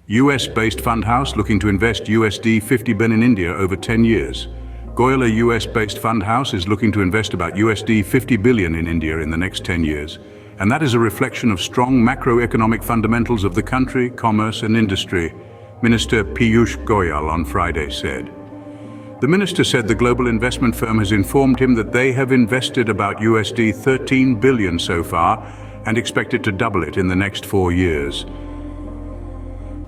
US-based fund house looking to invest USD 50 billion in India over 10 years. Goyal, a US-based fund house, is looking to invest about USD 50 billion in India in the next 10 years. And that is a reflection of strong macroeconomic fundamentals of the country, commerce and industry, Minister Piyush Goyal on Friday said. The minister said the global investment firm has informed him that they have invested about USD 13 billion so far and expected to double it in the next 4 years.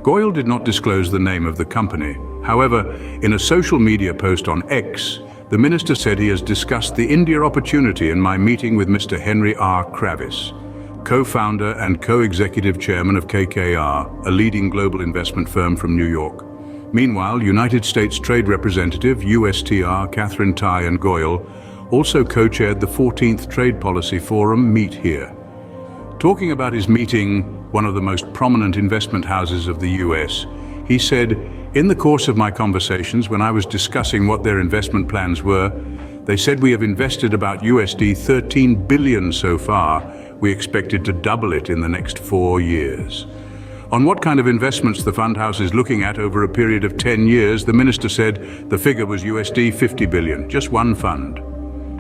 Goyal did not disclose the name of the company. However, in a social media post on X, the minister said he has discussed the India opportunity in my meeting with Mr. Henry R. Kravis, co-founder and co-executive chairman of KKR, a leading global investment firm from New York. Meanwhile, United States Trade Representative USTR Catherine Tai and Goyal also co-chaired the 14th Trade Policy Forum Meet Here. Talking about his meeting, one of the most prominent investment houses of the US, he said, "In the course of my conversations when I was discussing what their investment plans were, they said we have invested about USD 13 billion so far. We expected to double it in the next 4 years." On what kind of investments the fund house is looking at over a period of 10 years, the minister said the figure was USD 50 billion, just one fund.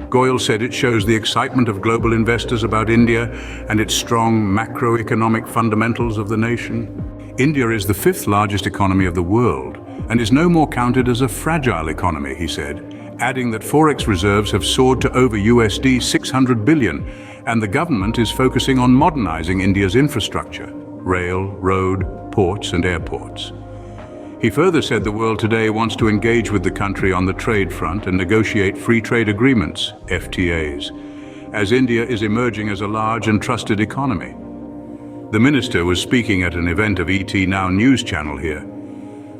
Goyal said it shows the excitement of global investors about India and its strong macroeconomic fundamentals of the nation. India is the 5th largest economy of the world and is no more counted as a fragile economy, he said, adding that forex reserves have soared to over USD 600 billion and the government is focusing on modernizing India's infrastructure, rail, road, ports and airports. He further said the world today wants to engage with the country on the trade front and negotiate free trade agreements, FTAs, as India is emerging as a large and trusted economy. The minister was speaking at an event of ET Now news channel here.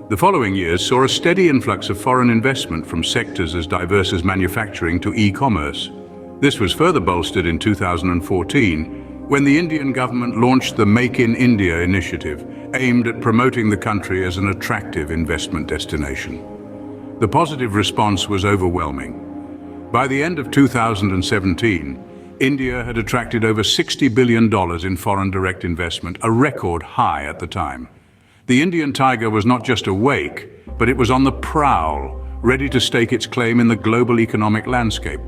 The following years saw a steady influx of foreign investment from sectors as diverse as manufacturing to e-commerce. This was further bolstered in 2014 when the Indian government launched the Make in India initiative, aimed at promoting the country as an attractive investment destination. The positive response was overwhelming. By the end of 2017, India had attracted over $60 billion in foreign direct investment, a record high at the time. The Indian tiger was not just awake, but it was on the prowl, ready to stake its claim in the global economic landscape.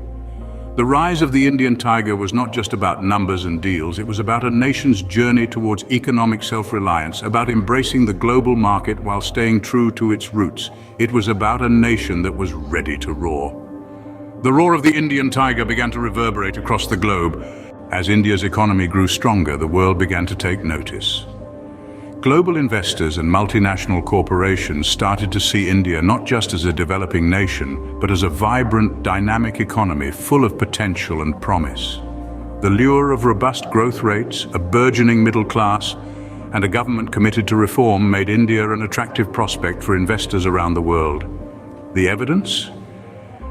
The rise of the Indian tiger was not just about numbers and deals, it was about a nation's journey towards economic self-reliance, about embracing the global market while staying true to its roots. It was about a nation that was ready to roar. The roar of the Indian tiger began to reverberate across the globe. As India's economy grew stronger, the world began to take notice. Global investors and multinational corporations started to see India not just as a developing nation, but as a vibrant, dynamic economy full of potential and promise. The lure of robust growth rates, a burgeoning middle class, and a government committed to reform made India an attractive prospect for investors around the world. The evidence?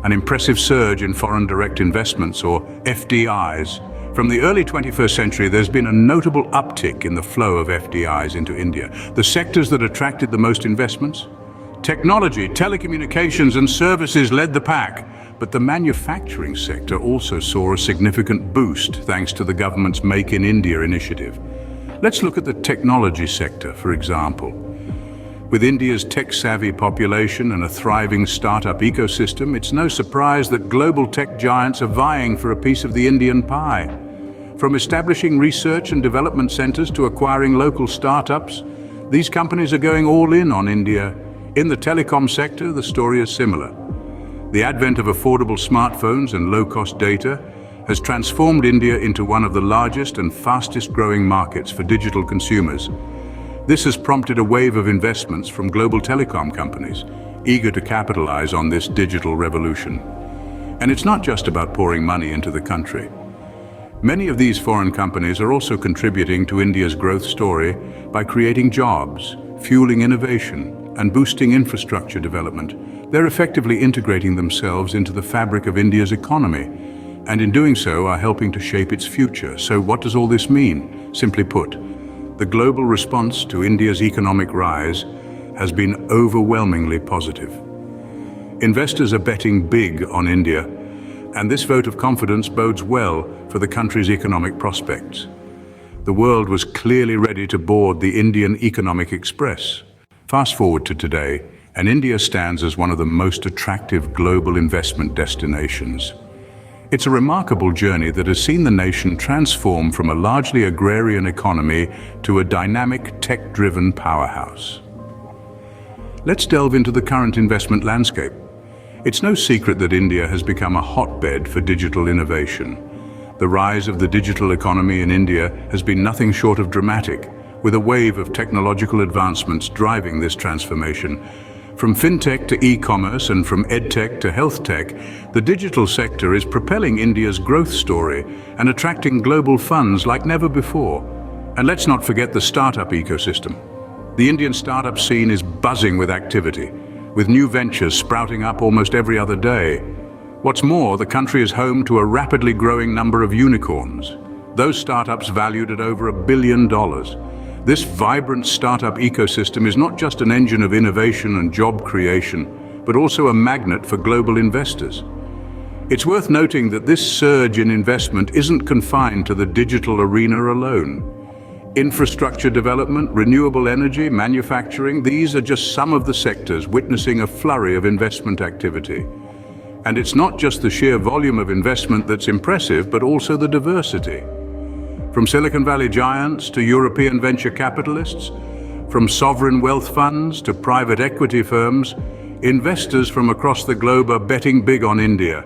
An impressive surge in foreign direct investments, or FDIs. From the early 21st century, there's been a notable uptick in the flow of FDIs into India. The sectors that attracted the most investments? Technology, telecommunications and services led the pack, but the manufacturing sector also saw a significant boost thanks to the government's Make in India initiative. Let's look at the technology sector, for example. With India's tech-savvy population and a thriving startup ecosystem, it's no surprise that global tech giants are vying for a piece of the Indian pie. From establishing research and development centers to acquiring local startups, these companies are going all in on India. In the telecom sector, the story is similar. The advent of affordable smartphones and low-cost data has transformed India into one of the largest and fastest-growing markets for digital consumers. This has prompted a wave of investments from global telecom companies, eager to capitalize on this digital revolution. And it's not just about pouring money into the country. Many of these foreign companies are also contributing to India's growth story by creating jobs, fueling innovation, and boosting infrastructure development. They're effectively integrating themselves into the fabric of India's economy, and in doing so are helping to shape its future. So what does all this mean? Simply put, the global response to India's economic rise has been overwhelmingly positive. Investors are betting big on India, and this vote of confidence bodes well for the country's economic prospects. the world was clearly ready to board the Indian Economic Express. Fast forward to today, and India stands as one of the most attractive global investment destinations. It's a remarkable journey that has seen the nation transform from a largely agrarian economy to a dynamic, tech-driven powerhouse. Let's delve into the current investment landscape. It's no secret that India has become a hotbed for digital innovation. The rise of the digital economy in India has been nothing short of dramatic, with a wave of technological advancements driving this transformation. From fintech to e-commerce and from edtech to health tech, the digital sector is propelling India's growth story and attracting global funds like never before. And let's not forget the startup ecosystem. The Indian startup scene is buzzing with activity, with new ventures sprouting up almost every other day. What's more, the country is home to a rapidly growing number of unicorns, those startups valued at over $1 billion. This vibrant startup ecosystem is not just an engine of innovation and job creation, but also a magnet for global investors. It's worth noting that this surge in investment isn't confined to the digital arena alone. Infrastructure development, renewable energy, manufacturing, these are just some of the sectors witnessing a flurry of investment activity. And it's not just the sheer volume of investment that's impressive, but also the diversity. From Silicon Valley giants to European venture capitalists, from sovereign wealth funds to private equity firms, investors from across the globe are betting big on India.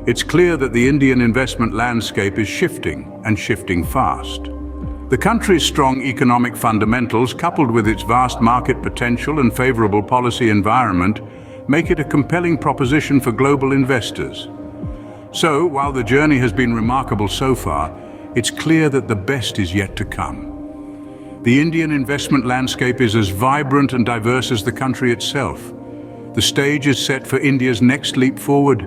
It's clear that the Indian investment landscape is shifting, and shifting fast. The country's strong economic fundamentals, coupled with its vast market potential and favorable policy environment, make it a compelling proposition for global investors. So, while the journey has been remarkable so far, it's clear that the best is yet to come. The Indian investment landscape is as vibrant and diverse as the country itself. The stage is set for India's next leap forward,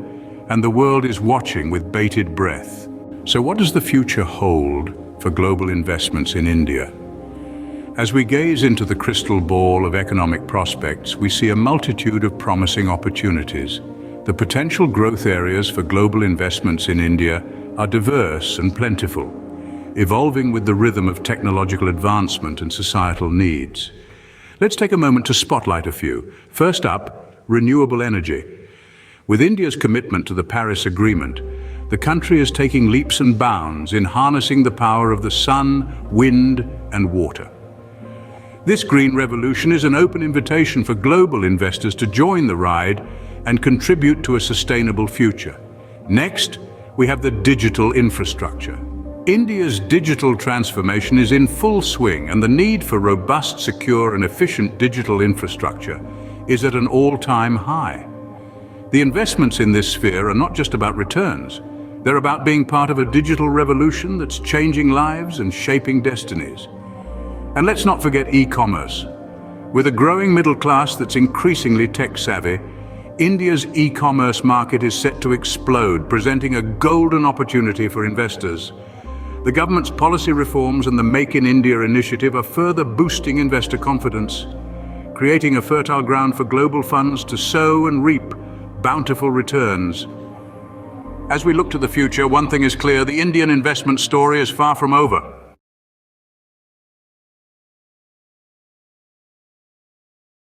and the world is watching with bated breath. So what does the future hold for global investments in India? As we gaze into the crystal ball of economic prospects, we see a multitude of promising opportunities. The potential growth areas for global investments in India are diverse and plentiful, evolving with the rhythm of technological advancement and societal needs. Let's take a moment to spotlight a few. First up, renewable energy. With India's commitment to the Paris Agreement, the country is taking leaps and bounds in harnessing the power of the sun, wind, and water. This green revolution is an open invitation for global investors to join the ride and contribute to a sustainable future. Next, we have the digital infrastructure. India's digital transformation is in full swing, and the need for robust, secure, and efficient digital infrastructure is at an all-time high. The investments in this sphere are not just about returns. They're about being part of a digital revolution that's changing lives and shaping destinies. And let's not forget e-commerce. With a growing middle class that's increasingly tech-savvy, India's e-commerce market is set to explode, presenting a golden opportunity for investors. The government's policy reforms and the Make in India initiative are further boosting investor confidence, creating a fertile ground for global funds to sow and reap bountiful returns. As we look to the future, one thing is clear: the Indian investment story is far from over.